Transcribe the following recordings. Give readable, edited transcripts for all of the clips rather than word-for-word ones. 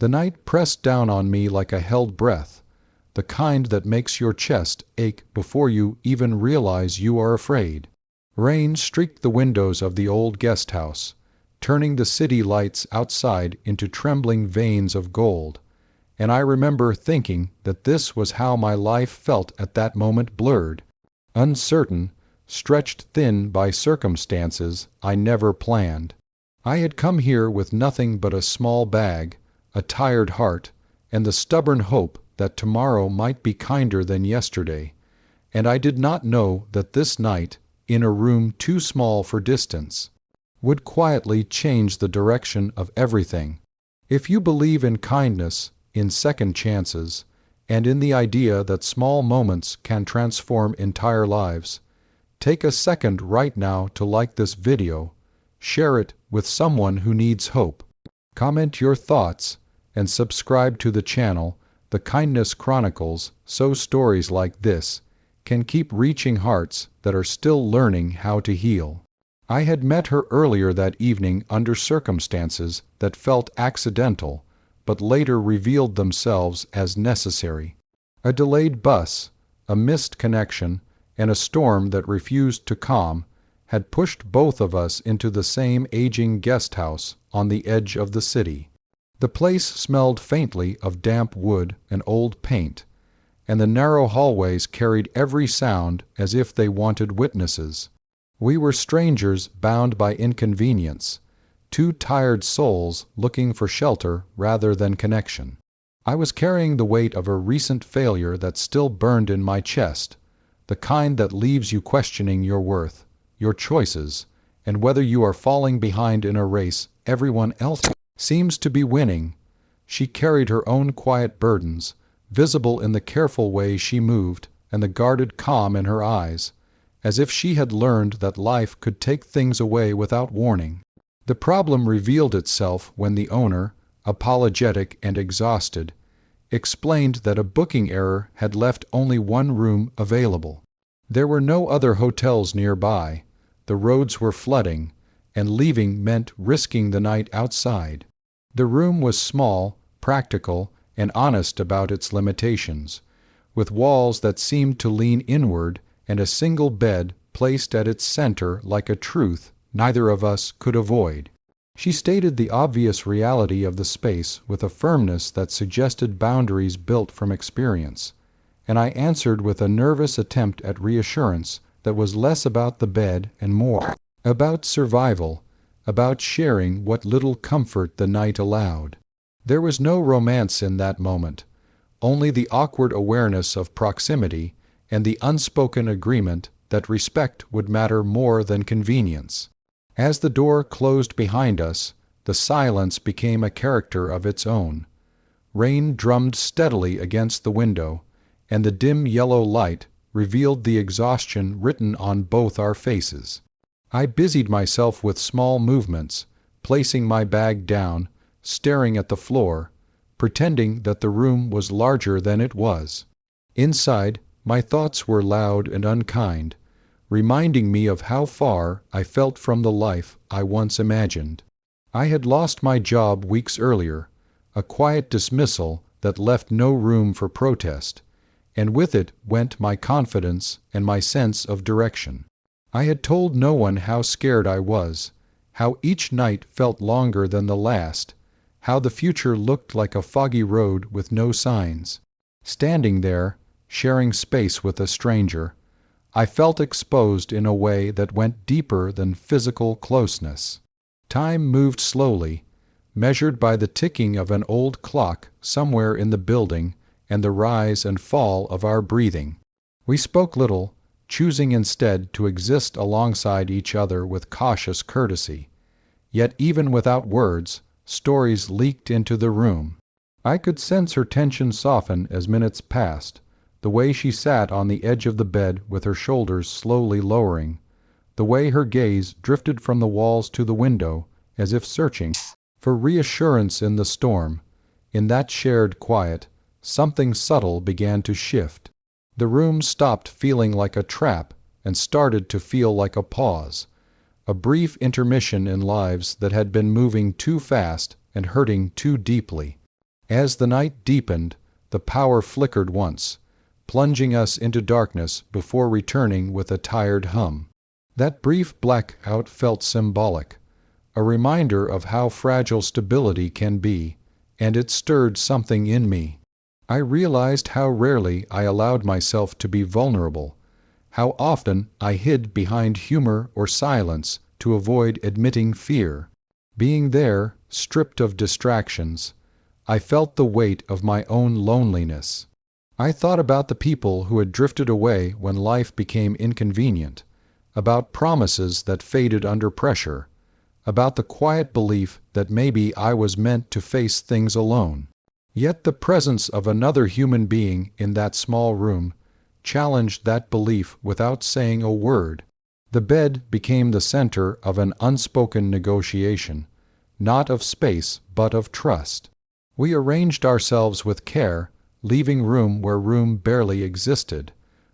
The night pressed down on me like a held breath, the kind that makes your chest ache before you even realize you are afraid. Rain streaked the windows of the old guest house, turning the city lights outside into trembling veins of gold, and I remember thinking that this was how my life felt at that moment, blurred, uncertain, stretched thin by circumstances I never planned. I had come here with nothing but a small bag, a tired heart, and the stubborn hope that tomorrow might be kinder than yesterday, and I did not know that this night, in a room too small for distance, would quietly change the direction of everything. If you believe in kindness, in second chances, and in the idea that small moments can transform entire lives, take a second right now to like this video, share it with someone who needs hope, comment your thoughts, and subscribe to the channel, The Kindness Chronicles, so stories like this can keep reaching hearts that are still learning how to heal. I had met her earlier that evening under circumstances that felt accidental, but later revealed themselves as necessary. A delayed bus, a missed connection, and a storm that refused to calm had pushed both of us into the same aging guest house on the edge of the city. The place smelled faintly of damp wood and old paint, and the narrow hallways carried every sound as if they wanted witnesses. We were strangers bound by inconvenience, two tired souls looking for shelter rather than connection. I was carrying the weight of a recent failure that still burned in my chest, the kind that leaves you questioning your worth, your choices, and whether you are falling behind in a race everyone else seems to be winning. She carried her own quiet burdens, visible in the careful way she moved and the guarded calm in her eyes, as if she had learned that life could take things away without warning. The problem revealed itself when the owner, apologetic and exhausted, explained that a booking error had left only one room available. There were no other hotels nearby, the roads were flooding, and leaving meant risking the night outside. The room was small, practical, and honest about its limitations, with walls that seemed to lean inward and a single bed placed at its center like a truth neither of us could avoid. She stated the obvious reality of the space with a firmness that suggested boundaries built from experience, and I answered with a nervous attempt at reassurance that was less about the bed and more about survival, about sharing what little comfort the night allowed. There was no romance in that moment, only the awkward awareness of proximity and the unspoken agreement that respect would matter more than convenience. As the door closed behind us, the silence became a character of its own. Rain drummed steadily against the window, and the dim yellow light revealed the exhaustion written on both our faces. I busied myself with small movements, placing my bag down, staring at the floor, pretending that the room was larger than it was. Inside, my thoughts were loud and unkind, reminding me of how far I felt from the life I once imagined. I had lost my job weeks earlier, a quiet dismissal that left no room for protest, and with it went my confidence and my sense of direction. I had told no one how scared I was, how each night felt longer than the last, how the future looked like a foggy road with no signs. Standing there, sharing space with a stranger, I felt exposed in a way that went deeper than physical closeness. Time moved slowly, measured by the ticking of an old clock somewhere in the building and the rise and fall of our breathing. We spoke little, choosing instead to exist alongside each other with cautious courtesy. Yet even without words, stories leaked into the room. I could sense her tension soften as minutes passed, the way she sat on the edge of the bed with her shoulders slowly lowering, the way her gaze drifted from the walls to the window as if searching for reassurance in the storm. In that shared quiet, something subtle began to shift. The room stopped feeling like a trap and started to feel like a pause, a brief intermission in lives that had been moving too fast and hurting too deeply. As the night deepened, the power flickered once, plunging us into darkness before returning with a tired hum. That brief blackout felt symbolic, a reminder of how fragile stability can be, and it stirred something in me. I realized how rarely I allowed myself to be vulnerable, how often I hid behind humor or silence to avoid admitting fear. Being there, stripped of distractions, I felt the weight of my own loneliness. I thought about the people who had drifted away when life became inconvenient, about promises that faded under pressure, about the quiet belief that maybe I was meant to face things alone. Yet the presence of another human being in that small room challenged that belief without saying a word. The bed became the center of an unspoken negotiation, not of space but of trust. We arranged ourselves with care, leaving room where room barely existed,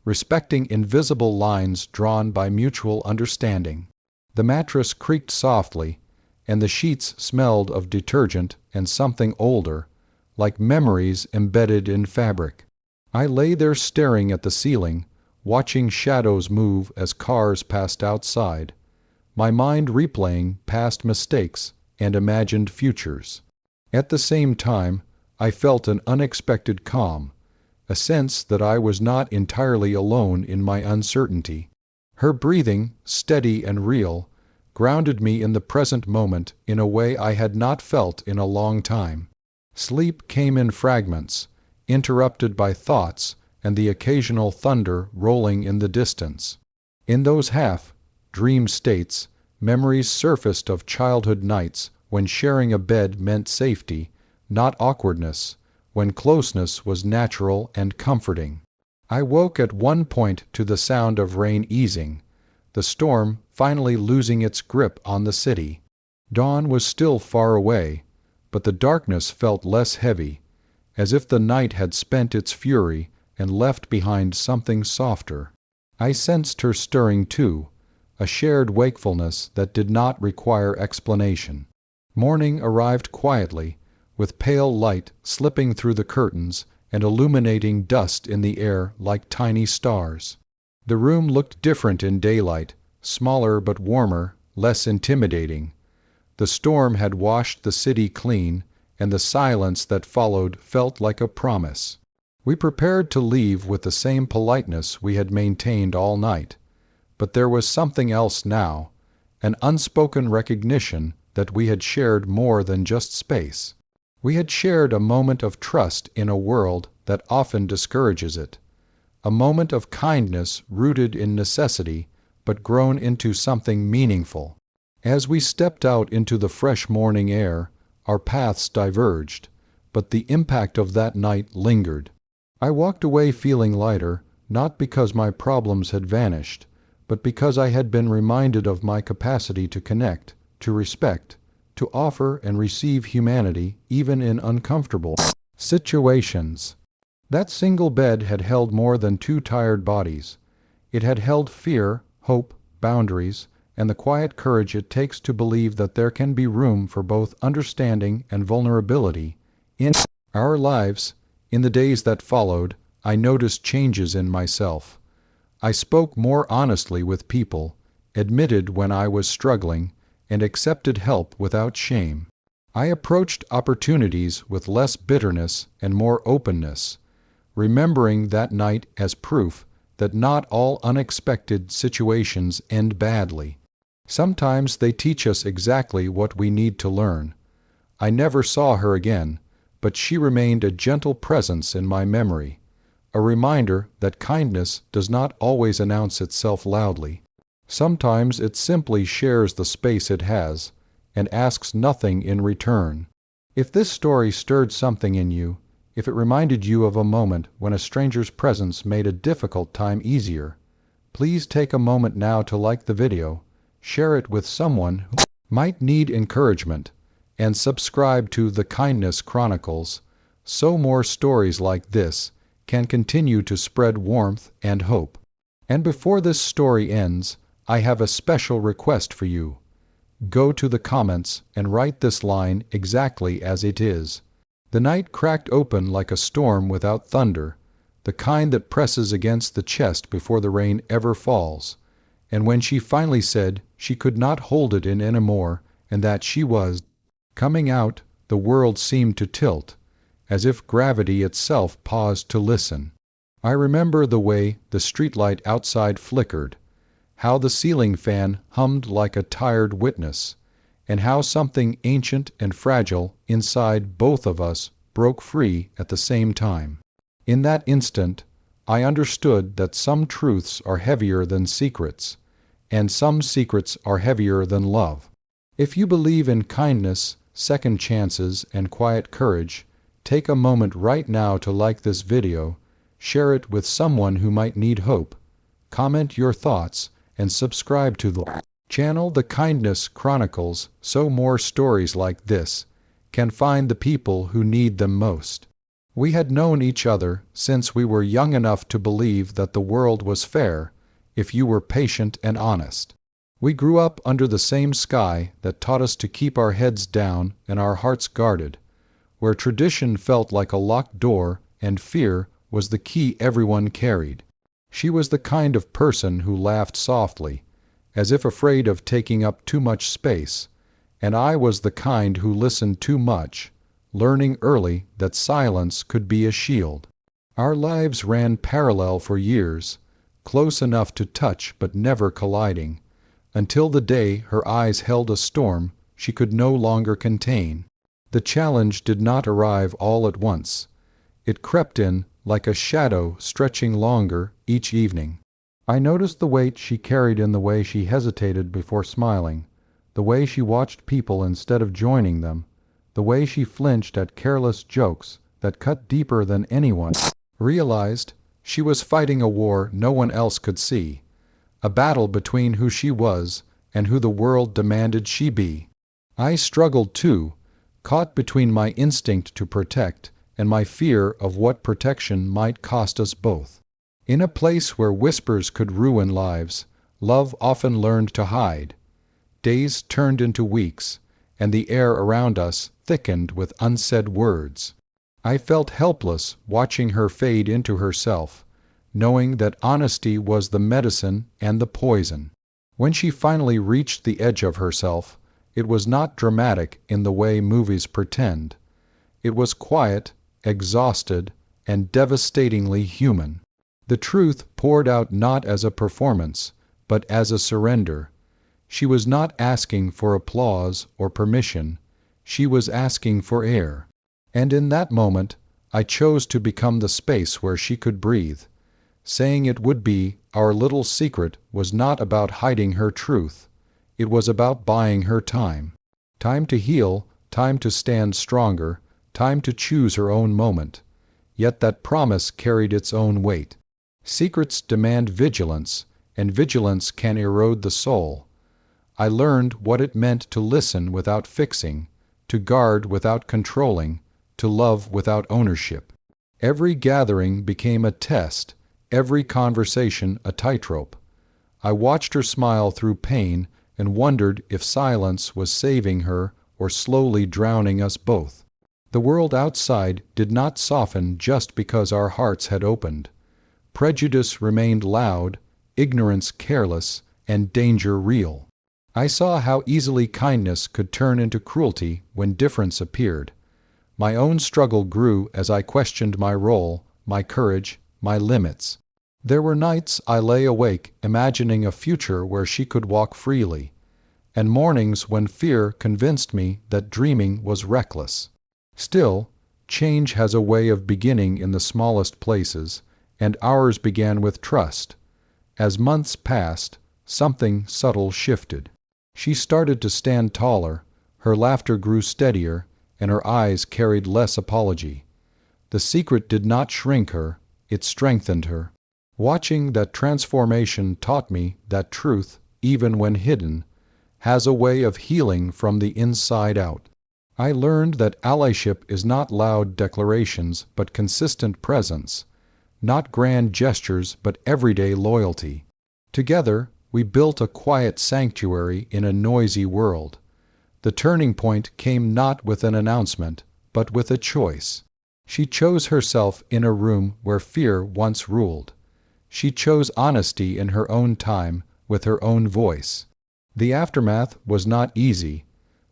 respecting invisible lines drawn by mutual understanding. The mattress creaked softly, and the sheets smelled of detergent and something older, like memories embedded in fabric. I lay there staring at the ceiling, watching shadows move as cars passed outside, my mind replaying past mistakes and imagined futures. At the same time, I felt an unexpected calm, a sense that I was not entirely alone in my uncertainty. Her breathing, steady and real, grounded me in the present moment in a way I had not felt in a long time. Sleep came in fragments, interrupted by thoughts and the occasional thunder rolling in the distance. In those half-dream states, memories surfaced of childhood nights when sharing a bed meant safety, not awkwardness, when closeness was natural and comforting. I woke at one point to the sound of rain easing, the storm finally losing its grip on the city. Dawn was still far away, but the darkness felt less heavy, as if the night had spent its fury and left behind something softer. I sensed her stirring too, a shared wakefulness that did not require explanation. Morning arrived quietly, with pale light slipping through the curtains and illuminating dust in the air like tiny stars. The room looked different in daylight, smaller but warmer, less intimidating. The storm had washed the city clean, and the silence that followed felt like a promise. We prepared to leave with the same politeness we had maintained all night, but there was something else now, an unspoken recognition that we had shared more than just space. We had shared a moment of trust in a world that often discourages it, a moment of kindness rooted in necessity but grown into something meaningful. As we stepped out into the fresh morning air, our paths diverged, but the impact of that night lingered. I walked away feeling lighter, not because my problems had vanished, but because I had been reminded of my capacity to connect, to respect, to offer and receive humanity even in uncomfortable situations. That single bed had held more than two tired bodies. It had held fear, hope, boundaries, and the quiet courage it takes to believe that there can be room for both understanding and vulnerability in our lives. In the days that followed, I noticed changes in myself. I spoke more honestly with people, admitted when I was struggling, and accepted help without shame. I approached opportunities with less bitterness and more openness, remembering that night as proof that not all unexpected situations end badly. Sometimes they teach us exactly what we need to learn. I never saw her again, but she remained a gentle presence in my memory, a reminder that kindness does not always announce itself loudly. Sometimes it simply shares the space it has and asks nothing in return. If this story stirred something in you, if it reminded you of a moment when a stranger's presence made a difficult time easier, please take a moment now to like the video, share it with someone who might need encouragement, and subscribe to The Kindness Chronicles so more stories like this can continue to spread warmth and hope. And before this story ends, I have a special request for you. Go to the comments and write this line exactly as it is. The night cracked open like a storm without thunder, the kind that presses against the chest before the rain ever falls. And when she finally said she could not hold it in any more and that she was coming out, the world seemed to tilt, as if gravity itself paused to listen. I remember the way the streetlight outside flickered, how the ceiling fan hummed like a tired witness, and how something ancient and fragile inside both of us broke free at the same time. In that instant, I understood that some truths are heavier than secrets, and some secrets are heavier than love. If you believe in kindness, second chances, and quiet courage, take a moment right now to like this video, share it with someone who might need hope, comment your thoughts, and subscribe to the channel The Kindness Chronicles so more stories like this can find the people who need them most. We had known each other since we were young enough to believe that the world was fair if you were patient and honest. We grew up under the same sky that taught us to keep our heads down and our hearts guarded, where tradition felt like a locked door and fear was the key everyone carried. She was the kind of person who laughed softly, as if afraid of taking up too much space, and I was the kind who listened too much, learning early that silence could be a shield. Our lives ran parallel for years, close enough to touch but never colliding, until the day her eyes held a storm she could no longer contain. The challenge did not arrive all at once. It crept in like a shadow stretching longer each evening. I noticed the weight she carried in the way she hesitated before smiling, the way she watched people instead of joining them, the way she flinched at careless jokes that cut deeper than anyone realized. She was fighting a war no one else could see, a battle between who she was and who the world demanded she be. I struggled too, caught between my instinct to protect and my fear of what protection might cost us both. In a place where whispers could ruin lives, love often learned to hide. Days turned into weeks, and the air around us thickened with unsaid words. I felt helpless watching her fade into herself, knowing that honesty was the medicine and the poison. When she finally reached the edge of herself, it was not dramatic in the way movies pretend. It was quiet, exhausted, and devastatingly human. The truth poured out not as a performance, but as a surrender. She was not asking for applause or permission. She was asking for air. And in that moment, I chose to become the space where she could breathe. Saying it would be our little secret was not about hiding her truth. It was about buying her time. Time to heal, time to stand stronger, time to choose her own moment. Yet that promise carried its own weight. Secrets demand vigilance, and vigilance can erode the soul. I learned what it meant to listen without fixing, to guard without controlling, to love without ownership. Every gathering became a test, every conversation a tightrope. I watched her smile through pain and wondered if silence was saving her or slowly drowning us both. The world outside did not soften just because our hearts had opened. Prejudice remained loud, ignorance careless, and danger real. I saw how easily kindness could turn into cruelty when difference appeared. My own struggle grew as I questioned my role, my courage, my limits. There were nights I lay awake imagining a future where she could walk freely, and mornings when fear convinced me that dreaming was reckless. Still, change has a way of beginning in the smallest places, and ours began with trust. As months passed, something subtle shifted. She started to stand taller, her laughter grew steadier, and her eyes carried less apology. The secret did not shrink her, it strengthened her. Watching that transformation taught me that truth, even when hidden, has a way of healing from the inside out. I learned that allyship is not loud declarations but consistent presence, not grand gestures but everyday loyalty. Together, we built a quiet sanctuary in a noisy world. The turning point came not with an announcement, but with a choice. She chose herself in a room where fear once ruled. She chose honesty in her own time, with her own voice. The aftermath was not easy.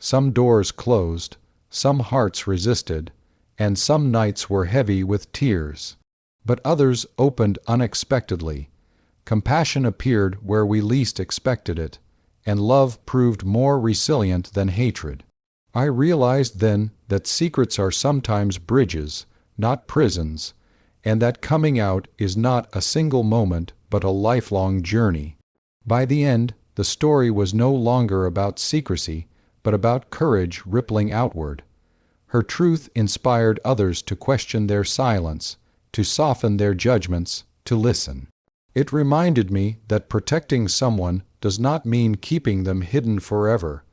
Some doors closed, some hearts resisted, and some nights were heavy with tears. But others opened unexpectedly. Compassion appeared where we least expected it, and love proved more resilient than hatred. I realized then that secrets are sometimes bridges, not prisons, and that coming out is not a single moment but a lifelong journey. By the end, the story was no longer about secrecy, but about courage rippling outward. Her truth inspired others to question their silence, to soften their judgments, to listen. It reminded me that protecting someone does not mean keeping them hidden forever.